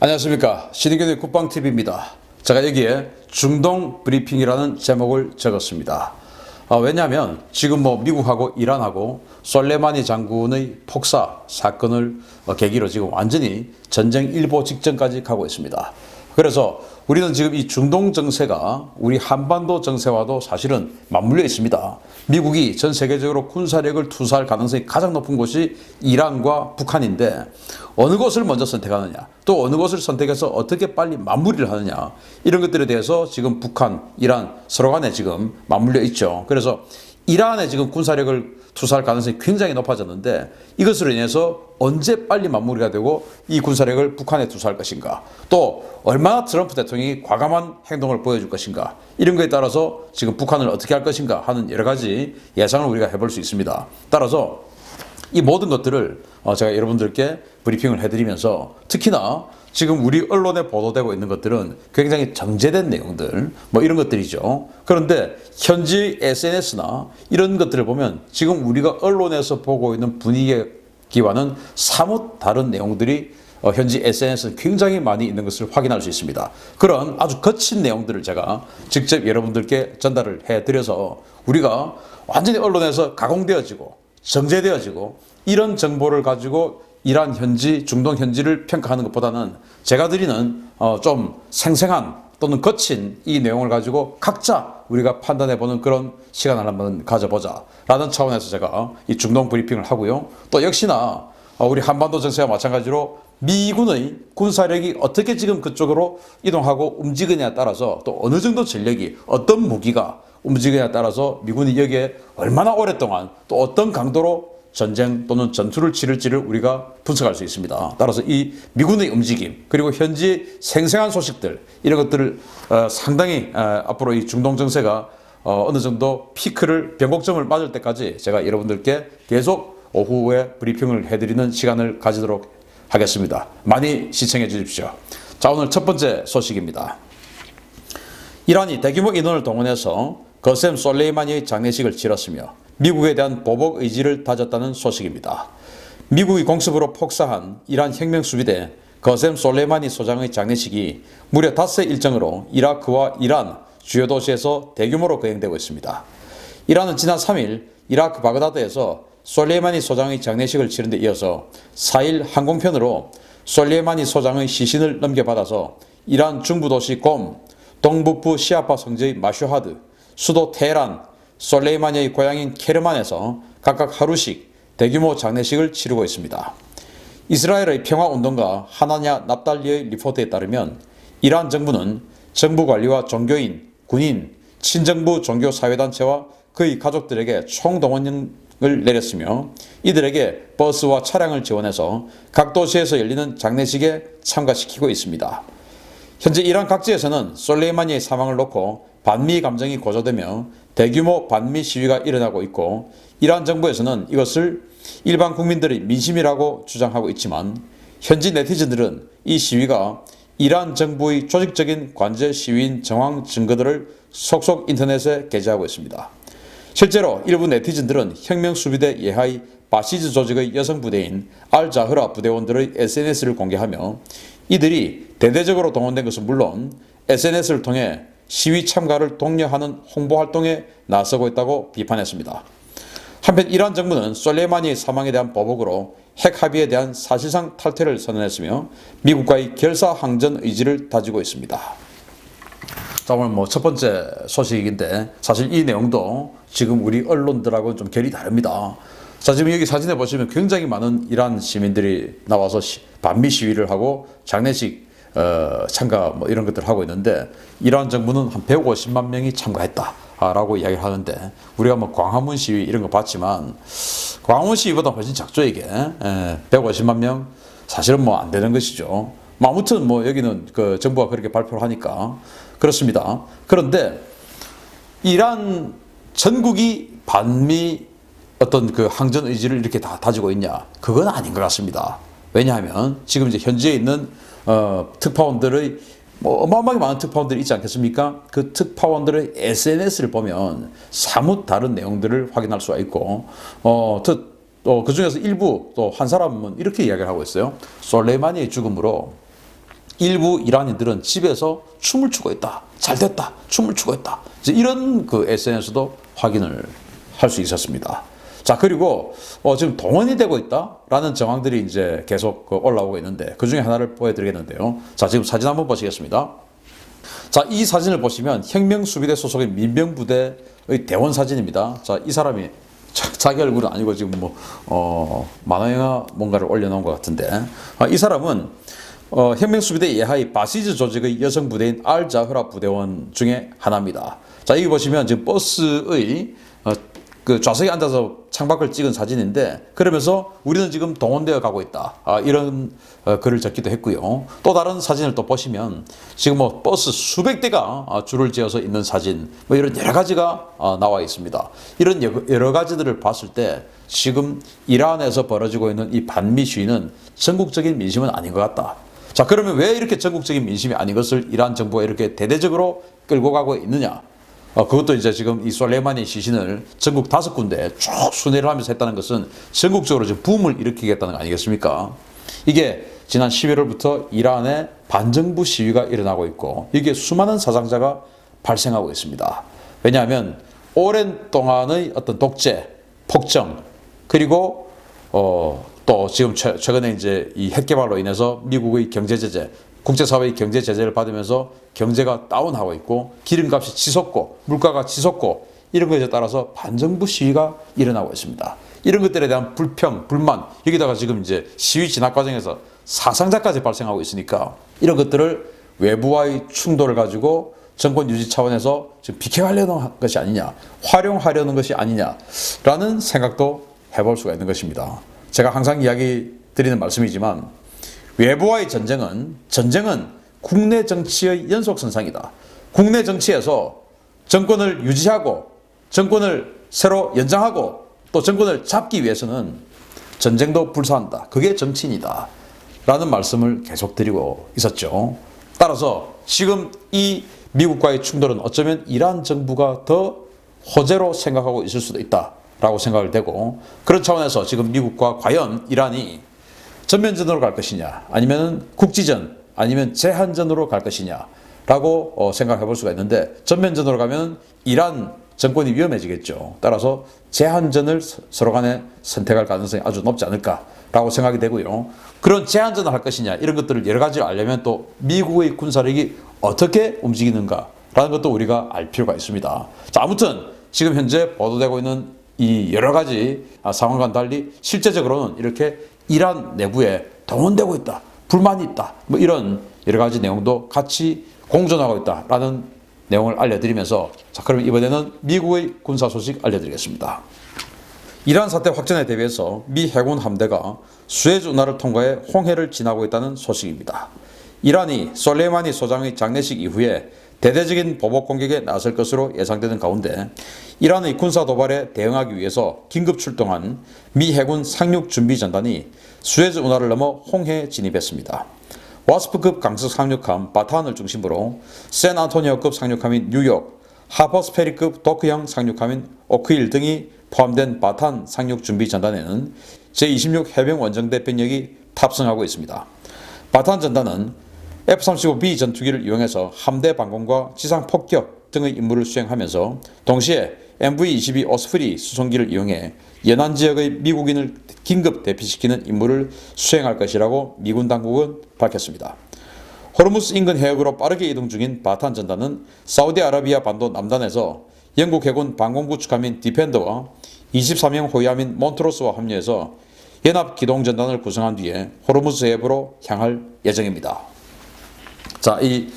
안녕하십니까. 신의균의 국방TV입니다. 제가 여기에 중동 브리핑이라는 제목을 적었습니다. 왜냐하면 지금 미국하고 이란하고 솔레마니 장군의 폭사 사건을 계기로 지금 완전히 전쟁 일보 직전까지 가고 있습니다. 그래서 우리는 지금 이 중동 정세가 우리 한반도 정세와도 사실은 맞물려 있습니다. 미국이 전 세계적으로 군사력을 투사할 가능성이 가장 높은 곳이 이란과 북한인데 어느 곳을 먼저 선택하느냐, 또 어느 곳을 선택해서 어떻게 빨리 마무리를 하느냐, 이런 것들에 대해서 지금 북한, 이란 서로 간에 지금 맞물려 있죠. 그래서 이란에 지금 군사력을 투사할 가능성이 굉장히 높아졌는데 이것으로 인해서 언제 빨리 마무리가 되고 이 군사력을 북한에 투사할 것인가, 또 얼마나 트럼프 대통령이 과감한 행동을 보여줄 것인가, 이런 거에 따라서 지금 북한을 어떻게 할 것인가 하는 여러 가지 예상을 우리가 해볼 수 있습니다. 따라서 이 모든 것들을 제가 여러분들께 브리핑을 해드리면서 특히나 지금 우리 언론에 보도되고 있는 것들은 굉장히 정제된 내용들 이런 것들이죠. 그런데 현지 SNS나 이런 것들을 보면 지금 우리가 언론에서 보고 있는 분위기와는 사뭇 다른 내용들이 현지 SNS에 굉장히 많이 있는 것을 확인할 수 있습니다. 그런 아주 거친 내용들을 제가 직접 여러분들께 전달을 해드려서 우리가 완전히 언론에서 가공되어지고 정제되어지고 이런 정보를 가지고 이란 현지, 중동 현지를 평가하는 것보다는 제가 드리는 좀 생생한 또는 거친 이 내용을 가지고 각자 우리가 판단해보는 그런 시간을 한번 가져보자 라는 차원에서 제가 이 중동 브리핑을 하고요. 또 역시나 우리 한반도 정세와 마찬가지로 미군의 군사력이 어떻게 지금 그쪽으로 이동하고 움직이느냐에 따라서 또 어느 정도 전력이 어떤 무기가 움직이냐에 따라서 미군이 여기에 얼마나 오랫동안 또 어떤 강도로 전쟁 또는 전투를 치를지를 우리가 분석할 수 있습니다. 따라서 이 미군의 움직임 그리고 현지 생생한 소식들 이런 것들을 상당히 앞으로 이 중동 정세가 어느 정도 피크를 변곡점을 맞을 때까지 제가 여러분들께 계속 오후에 브리핑을 해드리는 시간을 가지도록 하겠습니다. 많이 시청해 주십시오. 자, 오늘 첫 번째 소식입니다. 이란이 대규모 인원을 동원해서 거셈 솔레이마니의 장례식을 치렀으며 미국에 대한 보복 의지를 다졌다는 소식입니다. 미국이 공습으로 폭사한 이란 혁명수비대 거셈 솔레이마니 소장의 장례식이 무려 닷새 일정으로 이라크와 이란 주요 도시에서 대규모로 거행되고 있습니다. 이란은 지난 3일 이라크 바그다드에서 솔레이마니 소장의 장례식을 치른 데 이어서 4일 항공편으로 솔레이마니 소장의 시신을 넘겨받아서 이란 중부도시 곰, 동북부 시아파 성지의 마슈하드, 수도 테헤란, 솔레이마니의 고향인 케르만에서 각각 하루씩 대규모 장례식을 치르고 있습니다. 이스라엘의 평화운동가 하나냐 납달리의 리포트에 따르면 이란 정부는 정부 관리와 종교인, 군인, 친정부 종교사회단체와 그의 가족들에게 총동원령을 내렸으며 이들에게 버스와 차량을 지원해서 각 도시에서 열리는 장례식에 참가시키고 있습니다. 현재 이란 각지에서는 솔레이마니의 사망을 놓고 반미 감정이 고조되며 대규모 반미 시위가 일어나고 있고 이란 정부에서는 이것을 일반 국민들의 민심이라고 주장하고 있지만 현지 네티즌들은 이 시위가 이란 정부의 조직적인 관제 시위인 정황 증거들을 속속 인터넷에 게재하고 있습니다. 실제로 일부 네티즌들은 혁명수비대 예하의 바시즈 조직의 여성 부대인 알자흐라 부대원들의 SNS를 공개하며 이들이 대대적으로 동원된 것은 물론 SNS를 통해 시위 참가를 독려하는 홍보활동에 나서고 있다고 비판했습니다. 한편 이란 정부는 솔레이마니의 사망에 대한 보복으로 핵 합의에 대한 사실상 탈퇴를 선언했으며 미국과의 결사항전 의지를 다지고 있습니다. 자, 오늘 첫 번째 소식인데 사실 이 내용도 지금 우리 언론들하고는 좀 결이 다릅니다. 자, 지금 여기 사진에 보시면 굉장히 많은 이란 시민들이 나와서 반미 시위를 하고 장례식 참가 이런 것들을 하고 있는데 이란 정부는 한 150만 명이 참가했다라고 이야기를 하는데 우리가 광화문 시위 이런 거 봤지만 광화문 시위보다 훨씬 작죠 이게. 150만 명 사실은 안 되는 것이죠. 아무튼 여기는 그 정부가 그렇게 발표를 하니까 그렇습니다. 그런데 이란 전국이 반미 어떤 그 항전 의지를 이렇게 다 다지고 있냐? 그건 아닌 것 같습니다. 왜냐하면 지금 이제 현지에 있는 특파원들의 어마어마하게 많은 특파원들이 있지 않겠습니까? 그 특파원들의 SNS를 보면 사뭇 다른 내용들을 확인할 수가 있고 그 중에서 일부 또 한 사람은 이렇게 이야기를 하고 있어요. 솔레이마니의 죽음으로 일부 이란인들은 집에서 춤을 추고 있다. 잘 됐다. 춤을 추고 있다. 이제 이런 그 SNS도 확인을 할 수 있었습니다. 자, 그리고 지금 동원이 되고 있다라는 정황들이 이제 계속 올라오고 있는데 그 중에 하나를 보여드리겠는데요. 자, 지금 사진 한번 보시겠습니다. 자, 이 사진을 보시면 혁명수비대 소속의 민병부대의 대원 사진입니다. 자, 이 사람이 자기 얼굴은 아니고 지금 만화영화 뭔가를 올려놓은 것 같은데, 이 사람은 혁명수비대 예하의 바시즈 조직의 여성 부대인 알자흐라 부대원 중에 하나입니다. 자, 여기 보시면 지금 버스의 그 좌석에 앉아서 창밖을 찍은 사진인데, 그러면서 우리는 지금 동원되어 가고 있다. 이런 글을 적기도 했고요. 또 다른 사진을 또 보시면 지금 뭐 버스 수백 대가 줄을 지어서 있는 사진, 뭐 이런 여러 가지가 나와 있습니다. 이런 여러 가지들을 봤을 때 지금 이란에서 벌어지고 있는 이 반미 시위는 전국적인 민심은 아닌 것 같다. 자, 그러면 왜 이렇게 전국적인 민심이 아닌 것을 이란 정부가 이렇게 대대적으로 끌고 가고 있느냐? 그것도 이제 지금 이 솔레이마니 시신을 전국 5군데 쭉 순회를 하면서 했다는 것은 전국적으로 지금 붐을 일으키겠다는 거 아니겠습니까? 이게 지난 11월부터 이란에 반정부 시위가 일어나고 있고, 이게 수많은 사상자가 발생하고 있습니다. 왜냐하면 오랜 동안의 어떤 독재, 폭정, 그리고 또 지금 최근에 이제 이 핵 개발로 인해서 미국의 경제 제재, 국제사회의 경제 제재를 받으면서 경제가 다운하고 있고, 기름값이 치솟고 물가가 치솟고, 이런 것에 따라서 반정부 시위가 일어나고 있습니다. 이런 것들에 대한 불평, 불만, 여기다가 지금 이제 시위 진압 과정에서 사상자까지 발생하고 있으니까 이런 것들을 외부와의 충돌을 가지고 정권 유지 차원에서 지금 비켜가려는 것이 아니냐, 활용하려는 것이 아니냐라는 생각도 해볼 수가 있는 것입니다. 제가 항상 이야기 드리는 말씀이지만, 외부와의 전쟁은 국내 정치의 연속선상이다. 국내 정치에서 정권을 유지하고 정권을 새로 연장하고 또 정권을 잡기 위해서는 전쟁도 불사한다. 그게 정치인이다. 라는 말씀을 계속 드리고 있었죠. 따라서 지금 이 미국과의 충돌은 어쩌면 이란 정부가 더 호재로 생각하고 있을 수도 있다라고 생각을 되고, 그런 차원에서 지금 미국과 과연 이란이 전면전으로 갈 것이냐, 아니면 국지전, 아니면 제한전으로 갈 것이냐라고 생각해 볼 수가 있는데, 전면전으로 가면 이란 정권이 위험해지겠죠. 따라서 제한전을 서로 간에 선택할 가능성이 아주 높지 않을까라고 생각이 되고요. 그런 제한전을 할 것이냐, 이런 것들을 여러 가지를 알려면 또 미국의 군사력이 어떻게 움직이는가라는 것도 우리가 알 필요가 있습니다. 자, 아무튼 지금 현재 보도되고 있는 이 여러 가지 상황과는 달리 실제적으로는 이렇게 이란 내부에 동원되고 있다, 불만이 있다, 뭐 이런 여러 가지 내용도 같이 공존하고 있다라는 내용을 알려드리면서, 자, 그럼 이번에는 미국의 군사 소식 알려드리겠습니다. 이란 사태 확전에 대비해서 미 해군 함대가 수에즈 운하를 통과해 홍해를 지나고 있다는 소식입니다. 이란이 솔레이마니 소장의 장례식 이후에 대대적인 보복 공격에 나설 것으로 예상되는 가운데, 이란의 군사 도발에 대응하기 위해서 긴급 출동한 미 해군 상륙 준비 전단이 수에즈 운하를 넘어 홍해에 진입했습니다. 와스프급 강습 상륙함 바탄을 중심으로 샌안토니오급 상륙함인 뉴욕, 하퍼스페리급 도크형 상륙함인 오크힐 등이 포함된 바탄 상륙 준비 전단에는 제26 해병 원정대 병력이 탑승하고 있습니다. 바탄 전단은 F-35B 전투기를 이용해서 함대 방공과 지상 폭격 등의 임무를 수행하면서 동시에 MV-22 오스프리 수송기를 이용해 연안 지역의 미국인을 긴급 대피시키는 임무를 수행할 것이라고 미군 당국은 밝혔습니다. 호르무스 인근 해역으로 빠르게 이동 중인 바탄 전단은 사우디아라비아 반도 남단에서 영국 해군 방공구축함인 디펜더와 23형 호위함인 몬트로스와 합류해서 연합 기동 전단을 구성한 뒤에 호르무스 해협으로 향할 예정입니다. 자, 이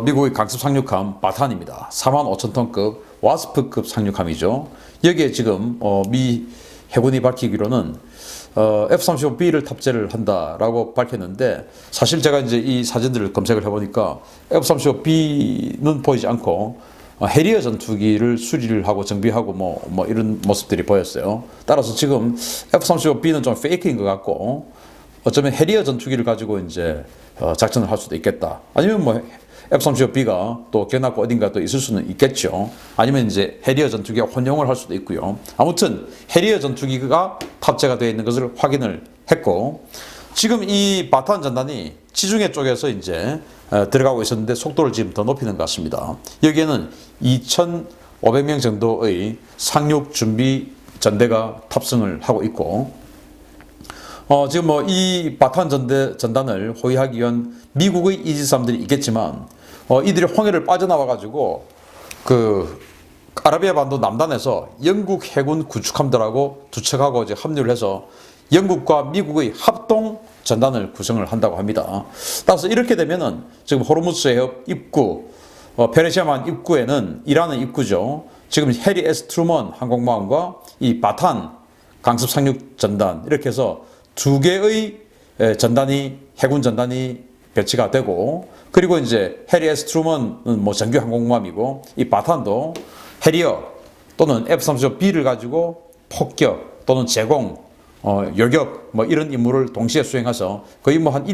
미국의 강습 상륙함 바탄입니다. 45,000톤급 와스프급 상륙함이죠. 여기에 지금 미 해군이 밝히기로는 F-35B를 탑재를 한다라고 밝혔는데, 사실 제가 이제 이 사진들을 검색을 해보니까 F-35B는 보이지 않고 해리어 전투기를 수리를 하고 정비하고 뭐 이런 모습들이 보였어요. 따라서 지금 F-35B는 좀 페이크인 것 같고, 어쩌면 해리어 전투기를 가지고 이제 작전을 할 수도 있겠다. 아니면 뭐 F-35B가 또 견학고 어딘가 또 있을 수는 있겠죠. 아니면 이제 해리어 전투기와 혼용을 할 수도 있고요. 아무튼 해리어 전투기가 탑재가 되어 있는 것을 확인을 했고, 지금 이 바탄 전단이 지중해 쪽에서 이제 들어가고 있었는데 속도를 지금 더 높이는 것 같습니다. 여기에는 2,500명 정도의 상륙 준비 전대가 탑승을 하고 있고, 지금 뭐 이 바탄 전단을 호위하기 위한 미국의 이지스함들이 있겠지만, 이들이 홍해를 빠져나와가지고 그 아라비아 반도 남단에서 영국 해군 구축함들하고 두 척하고 이제 합류를 해서 영국과 미국의 합동 전단을 구성을 한다고 합니다. 따라서 이렇게 되면은 지금 호르무즈 해협 입구, 페르시아만 입구에는 이란의 입구죠. 지금 해리 S 트루먼 항공모함과 이 바탄 강습 상륙 전단 이렇게 해서 두 개의 전단이 해군 전단이 배치가 되고, 그리고 이제 해리 S 트루먼은 뭐 정규 항공모함이고 이 바탄도 해리어 또는 F-35B를 가지고 폭격 또는 제공, 요격 뭐 이런 임무를 동시에 수행해서 거의 뭐 한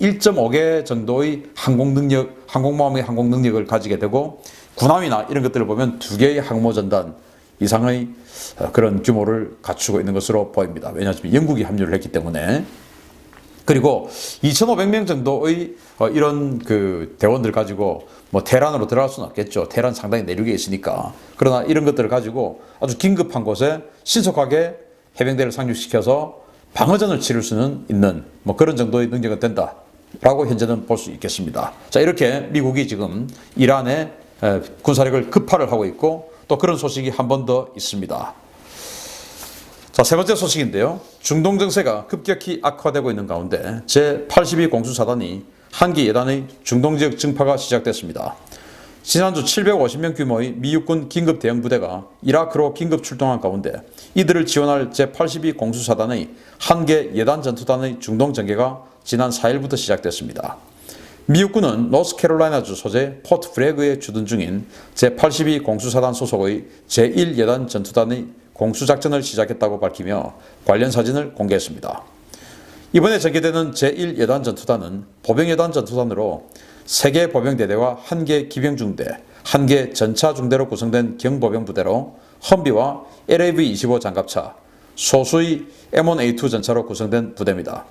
1.5개 정도의 항공모함의 항공 능력을 가지게 되고, 군함이나 이런 것들을 보면 두 개의 항모 전단 이상의 그런 규모를 갖추고 있는 것으로 보입니다. 왜냐하면 영국이 합류를 했기 때문에. 그리고 2,500명 정도의 이런 그 대원들 가지고 뭐 테란으로 들어갈 수는 없겠죠. 테란 상당히 내륙에 있으니까. 그러나 이런 것들을 가지고 아주 긴급한 곳에 신속하게 해병대를 상륙시켜서 방어전을 치를 수는 있는 뭐 그런 정도의 능력은 된다라고 현재는 볼 수 있겠습니다. 자, 이렇게 미국이 지금 이란에 군사력을 급파를 하고 있고, 또 그런 소식이 한 번 더 있습니다. 자, 세 번째 소식인데요. 중동 정세가 급격히 악화되고 있는 가운데 제82 공수사단이 한기 예단의 중동 지역 증파가 시작됐습니다. 지난주 750명 규모의 미 육군 긴급 대응 부대가 이라크로 긴급 출동한 가운데 이들을 지원할 제82 공수사단의 한개 예단 전투단의 중동 전개가 지난 4일부터 시작됐습니다. 미 육군은 노스캐롤라이나주 소재 포트 브래그에 주둔 중인 제82 공수사단 소속의 제1예단 전투단의 공수작전을 시작했다고 밝히며 관련 사진을 공개했습니다. 이번에 전개되는 제1예단 전투단은 보병예단 전투단으로 3개 보병대대와 1개 기병중대, 1개 전차중대로 구성된 경보병부대로 험비와 LAV-25 장갑차, 소수의 M1A2 전차로 구성된 부대입니다.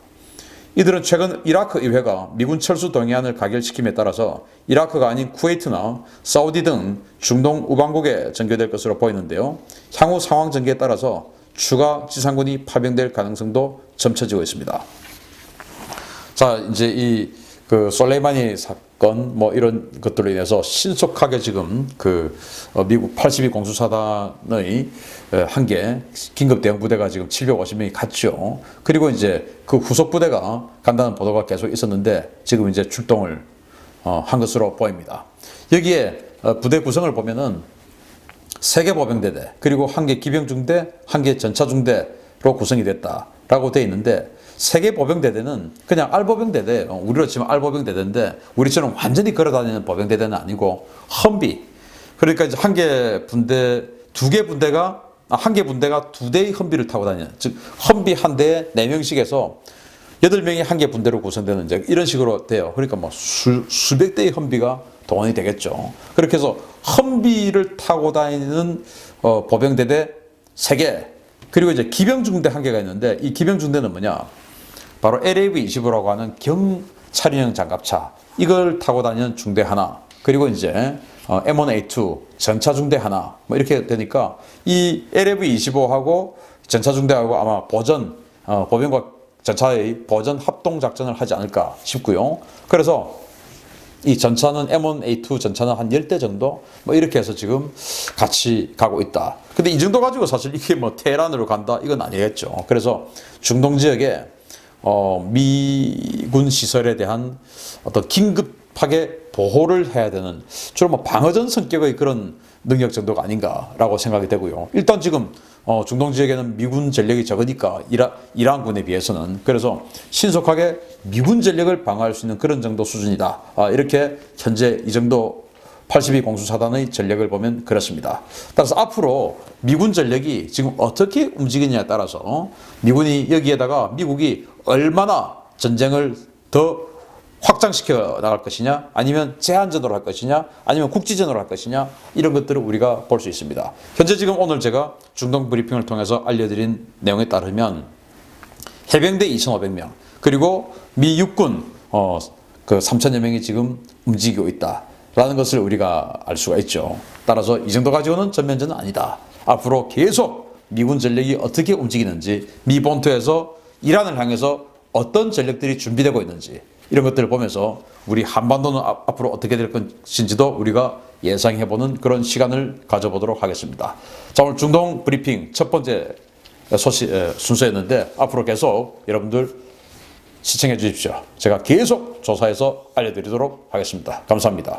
이들은 최근 이라크 의회가 미군 철수 동의안을 가결시킴에 따라서 이라크가 아닌 쿠웨이트나 사우디 등 중동 우방국에 전개될 것으로 보이는데요. 향후 상황 전개에 따라서 추가 지상군이 파병될 가능성도 점쳐지고 있습니다. 자, 이제 이 솔레이마니 사건 뭐 이런 것들로 인해서 신속하게 지금 미국 82 공수사단의 한개 긴급 대응 부대가 지금 750명이 갔죠. 그리고 이제 그 후속 부대가 간다는 보도가 계속 있었는데 지금 이제 출동을 한 것으로 보입니다. 여기에 부대 구성을 보면은 3개 보병대대 그리고 1개 기병중대, 1개 전차중대로 구성이 됐다라고 되어 있는데, 3개 보병대대는 그냥 알보병대대, 우리로 치면 알보병대대인데 우리처럼 완전히 걸어다니는 보병대대는 아니고 험비, 그러니까 이제 한 개 분대가 2대의 험비를 타고 다니는, 즉 험비 한 대에 4명씩 해서 8명이 한 개 분대로 구성되는 이제 이런 식으로 돼요. 그러니까 뭐 수백 대의 험비가 동원이 되겠죠. 그렇게 해서 험비를 타고 다니는 보병대대 3개, 그리고 이제 기병중대 1개가 있는데 이 기병중대는 뭐냐? 바로 LAV-25라고 하는 경차량형 장갑차, 이걸 타고 다니는 중대 하나, 그리고 이제 M1A2 전차중대 하나, 뭐 이렇게 되니까 이 LAV-25하고 전차중대하고 아마 보병과 전차의 보전 합동작전을 하지 않을까 싶고요. 그래서 이 전차는 M1A2 전차는 한 10대 정도 뭐 이렇게 해서 지금 같이 가고 있다. 근데 이 정도 가지고 사실 이게 뭐 테헤란으로 간다 이건 아니겠죠. 그래서 중동 지역에 미군 시설에 대한 어떤 긴급하게 보호를 해야 되는 주로 뭐 방어전 성격의 그런 능력 정도가 아닌가라고 생각이 되고요. 일단 지금 중동 지역에는 미군 전력이 적으니까 이란군에 비해서는, 그래서 신속하게 미군 전력을 방어할 수 있는 그런 정도 수준이다. 이렇게 현재 이 정도 82 공수사단의 전력을 보면 그렇습니다. 따라서 앞으로 미군 전력이 지금 어떻게 움직이느냐에 따라서 미군이 여기에다가 미국이 얼마나 전쟁을 더 확장시켜 나갈 것이냐, 아니면 제한전으로 할 것이냐, 아니면 국지전으로 할 것이냐, 이런 것들을 우리가 볼 수 있습니다. 현재 지금 오늘 제가 중동 브리핑을 통해서 알려드린 내용에 따르면 해병대 2,500명, 그리고 미 육군 그 3천여 명이 지금 움직이고 있다라는 것을 우리가 알 수가 있죠. 따라서 이 정도 가지고는 전면전은 아니다. 앞으로 계속 미군 전력이 어떻게 움직이는지, 미 본토에서 이란을 향해서 어떤 전력들이 준비되고 있는지 이런 것들을 보면서 우리 한반도는 앞으로 어떻게 될 것인지도 우리가 예상해보는 그런 시간을 가져보도록 하겠습니다. 자, 오늘 중동 브리핑 첫 번째 순서였는데 앞으로 계속 여러분들 시청해 주십시오. 제가 계속 조사해서 알려드리도록 하겠습니다. 감사합니다.